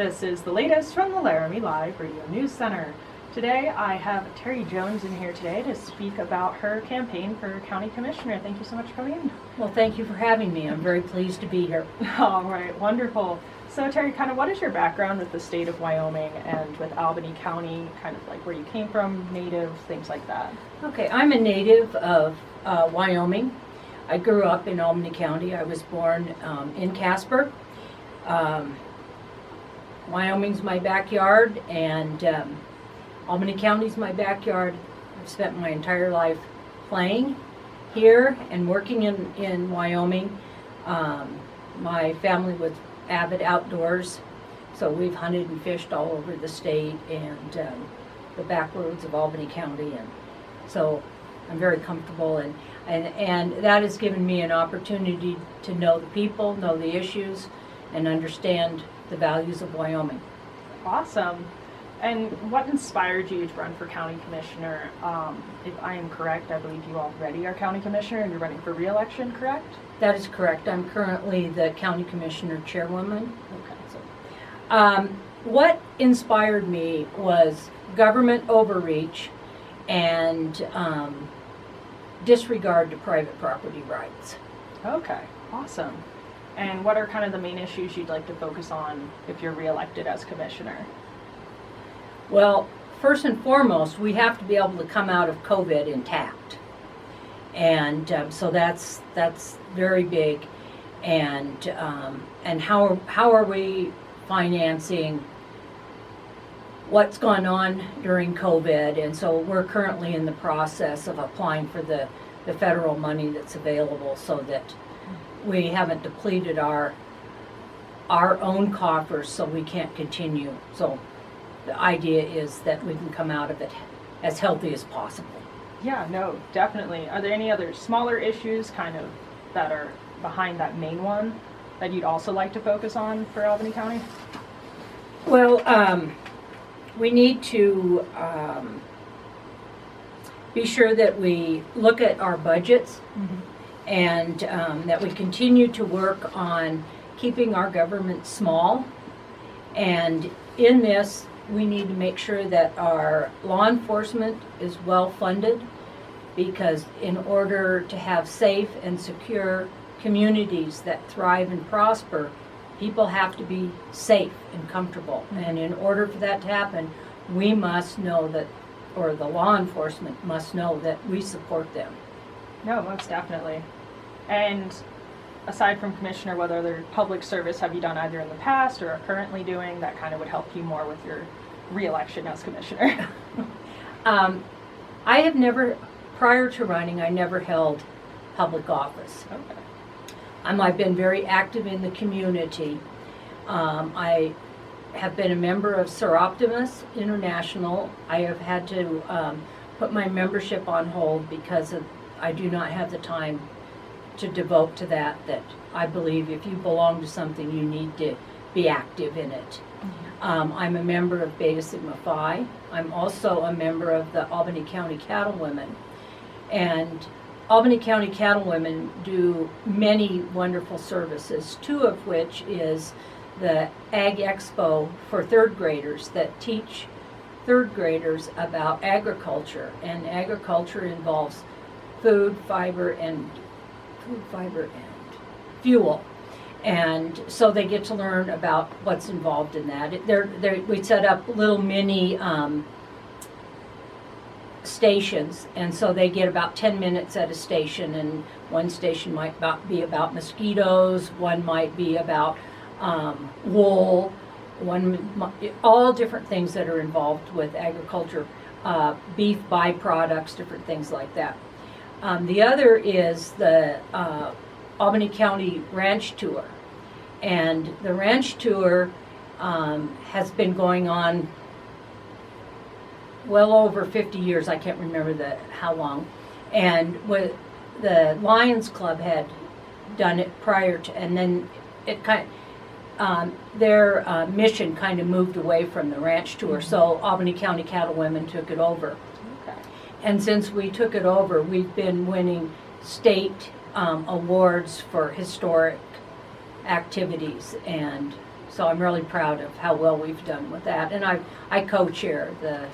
This is the latest from the Laramie Live Radio News Center. Today I have Terri Jones in here today to speak about her campaign for County Commissioner. Thank you so much for coming in. Well, thank you for having me. I'm very pleased to be here. All right, wonderful. So Terri, kind of what is your background with the state of Wyoming and with Albany County, kind of like where you came from, native, things like that? Okay, I'm a native of Wyoming. I grew up in Albany County. I was born in Casper. Wyoming's my backyard, and Albany County's my backyard. I've spent my entire life playing here and working in Wyoming. My family was avid outdoors, so we've hunted and fished all over the state and the back roads of Albany County, and so I'm very comfortable, and that has given me an opportunity to know the people, know the issues, and understand the values of Wyoming. Awesome. And what inspired you to run for County Commissioner? If I am correct, I believe you already are County Commissioner and you're running for re-election, correct? That is correct. I'm currently the County Commissioner Chairwoman. Okay. So, what inspired me was government overreach and disregard to private property rights. Okay, awesome. And what are kind of the main issues you'd like to focus on if you're re-elected as Commissioner? Well, first and foremost, we have to be able to come out of COVID intact. And so that's very big. And how are we financing what's gone on during COVID? And so we're currently in the process of applying for the federal money that's available so that we haven't depleted our own coffers, so we can't continue. So the idea is that we can come out of it as healthy as possible. Yeah, no, definitely. Are there any other smaller issues kind of that are behind that main one that you'd also like to focus on for Albany County? Well, we need to be sure that we look at our budgets, and that we continue to work on keeping our government small. And in this, we need to make sure that our law enforcement is well funded, because in order to have safe and secure communities that thrive and prosper, people have to be safe and comfortable. And in order for that to happen, we must know that, or the law enforcement must know that we support them. No, most definitely. And aside from Commissioner, what other public service have you done either in the past or are currently doing that kind of would help you more with your re-election as Commissioner? I have never, prior to running, I never held public office. Okay. I've been very active in the community. I have been a member of Sir Optimus International. I have had to put my membership on hold because I do not have the time to devote to that I believe if you belong to something, you need to be active in it. I'm a member of Beta Sigma Phi. I'm also a member of the Albany County Cattlewomen. And Albany County Cattlewomen do many wonderful services, two of which is the Ag Expo for third graders that teach third graders about agriculture. And agriculture involves food, fiber, and fuel. And so they get to learn about what's involved in that. We set up little mini stations, and so they get about 10 minutes at a station, and one station might be about mosquitoes, one might be about wool, all different things that are involved with agriculture, beef byproducts, different things like that. The other is the Albany County Ranch Tour. And the Ranch Tour has been going on well over 50 years. I can't remember how long. And the Lions Club had done it prior to, and then it their mission kind of moved away from the Ranch Tour. So Albany County Cattlewomen took it over. And since we took it over, we've been winning state awards for historic activities, and So I'm really proud of how well we've done with that. And I co-chair the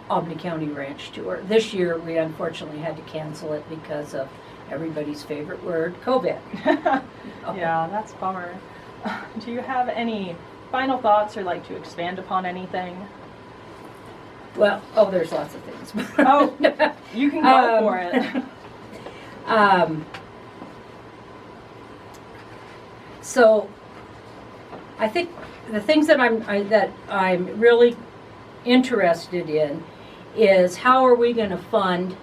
Albany County Ranch Tour. This year, we unfortunately had to cancel it because of everybody's favorite word, COVID. Yeah, that's a bummer. Do you have any final thoughts or like to expand upon anything? Well, there's lots of things. Oh, you can go for it. So, I think the things that I'm really interested in is how are we going to fund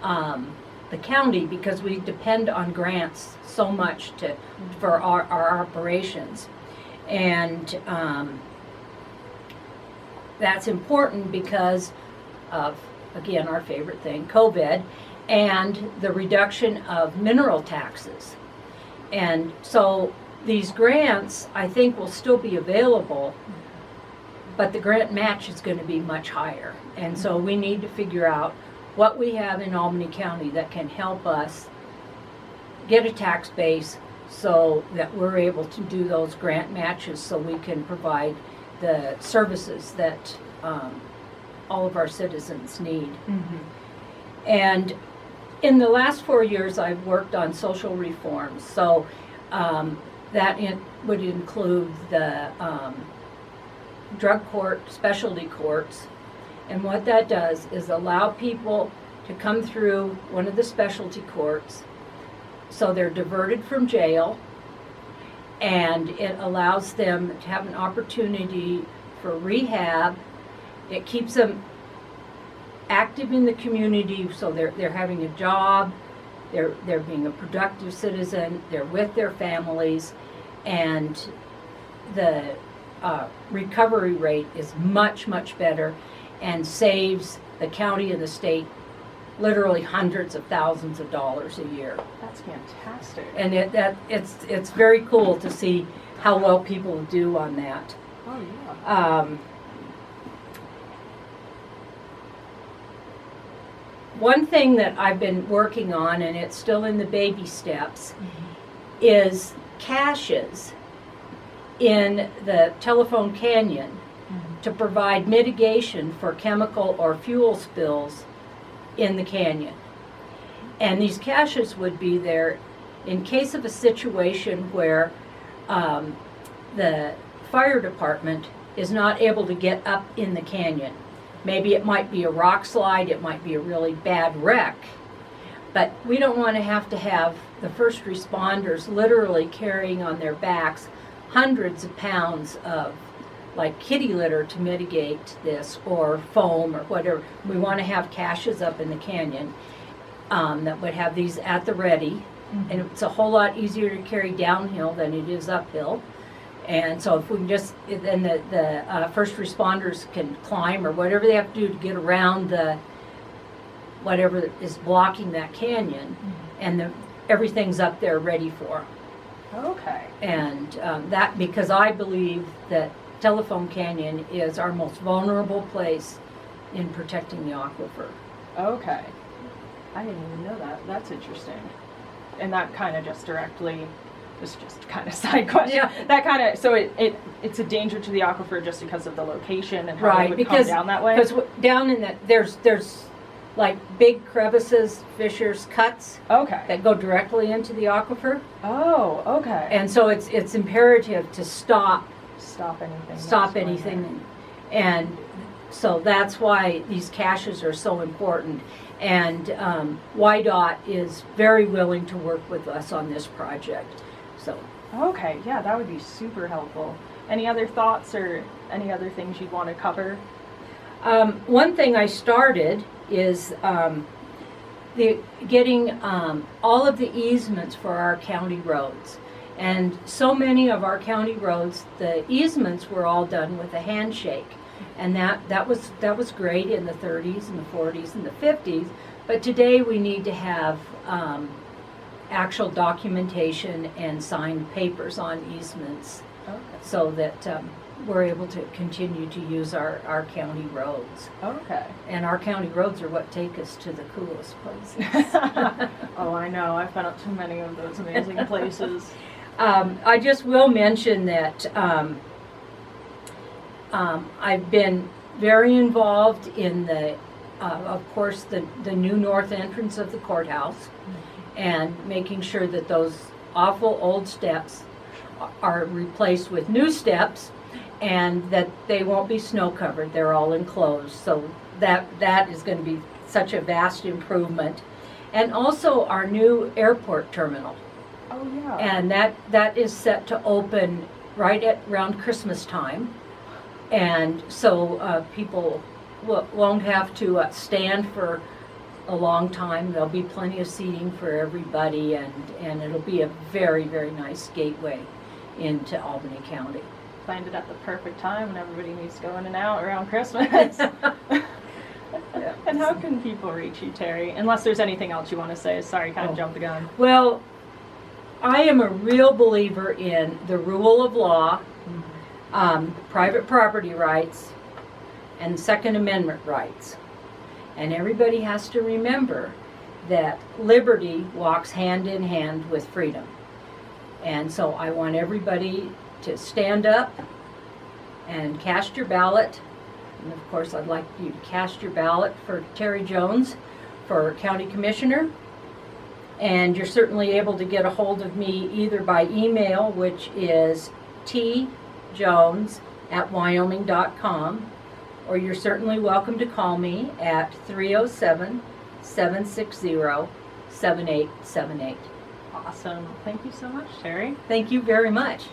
the county, because we depend on grants so much for our operations, and that's important because of, again, our favorite thing, COVID, and the reduction of mineral taxes. And so these grants, I think, will still be available, but the grant match is going to be much higher. And so we need to figure out what we have in Albany County that can help us get a tax base so that we're able to do those grant matches so we can provide the services that all of our citizens need. Mm-hmm. And in the last 4 years, I've worked on social reforms. So that would include the drug court, specialty courts. And what that does is allow people to come through one of the specialty courts so they're diverted from jail, and it allows them to have an opportunity for rehab. It keeps them active in the community, so they're having a job, they're being a productive citizen, they're with their families, and the recovery rate is much, much better and saves the county and the state literally hundreds of thousands of dollars a year. That's fantastic. And it's very cool to see how well people do on that. Oh yeah. One thing that I've been working on, and it's still in the baby steps, is caches in the telephone canyon to provide mitigation for chemical or fuel spills in the canyon. And these caches would be there in case of a situation where the fire department is not able to get up in the canyon. Maybe it might be a rock slide, it might be a really bad wreck, but we don't want to have the first responders literally carrying on their backs hundreds of pounds of like kitty litter to mitigate this, or foam or whatever. We want to have caches up in the canyon that would have these at the ready, and it's a whole lot easier to carry downhill than it is uphill. And so if we can just, then the first responders can climb or whatever they have to do to get around the whatever is blocking that canyon, and everything's up there ready for them. Okay. And that, because I believe that Telephone Canyon is our most vulnerable place in protecting the aquifer. Okay. I didn't even know that. That's interesting. And that kind of just directly, this just kind of side question. Yeah. That kind of, so it's a danger to the aquifer just because of the location and how Right, it would come down that way? Because down in that, there's like big crevices, fissures, cuts Okay. that go directly into the aquifer. Oh, okay. And so it's imperative to stop anything. anything. And so that's why these caches are so important. And YDOT is very willing to work with us on this project. So. Okay, yeah, that would be super helpful. Any other thoughts or any other things you'd want to cover? One thing I started is getting all of the easements for our county roads. And so many of our county roads, the easements were all done with a handshake. And that was great in the 30s and the 40s and the 50s. But today we need to have actual documentation and signed papers on easements, Okay. so that we're able to continue to use our county roads. Okay. And our county roads are what take us to the coolest places. Oh, I know. I've been up to many of those amazing places. I just will mention that I've been very involved in the, of course, the new north entrance of the courthouse, and making sure that those awful old steps are replaced with new steps, and that they won't be snow covered. They're all enclosed, so that is going to be such a vast improvement. And also our new airport terminal. Oh, yeah. And that is set to open right at around Christmas time, and so people won't have to stand for a long time. There'll be plenty of seating for everybody, and it'll be a very, very nice gateway into Albany County. Planned it at the perfect time when everybody needs to go in and out around Christmas. Yeah. And how can people reach you, Terri? Unless there's anything else you want to say. Sorry, kind of jumped the gun. Well, I am a real believer in the rule of law, private property rights, and Second Amendment rights. And everybody has to remember that liberty walks hand in hand with freedom. And so I want everybody to stand up and cast your ballot. And of course, I'd like you to cast your ballot for Terri Jones for County Commissioner. And you're certainly able to get a hold of me either by email, which is tjones@wyoming.com, or you're certainly welcome to call me at 307-760-7878. Awesome. Thank you so much, Terri. Thank you very much.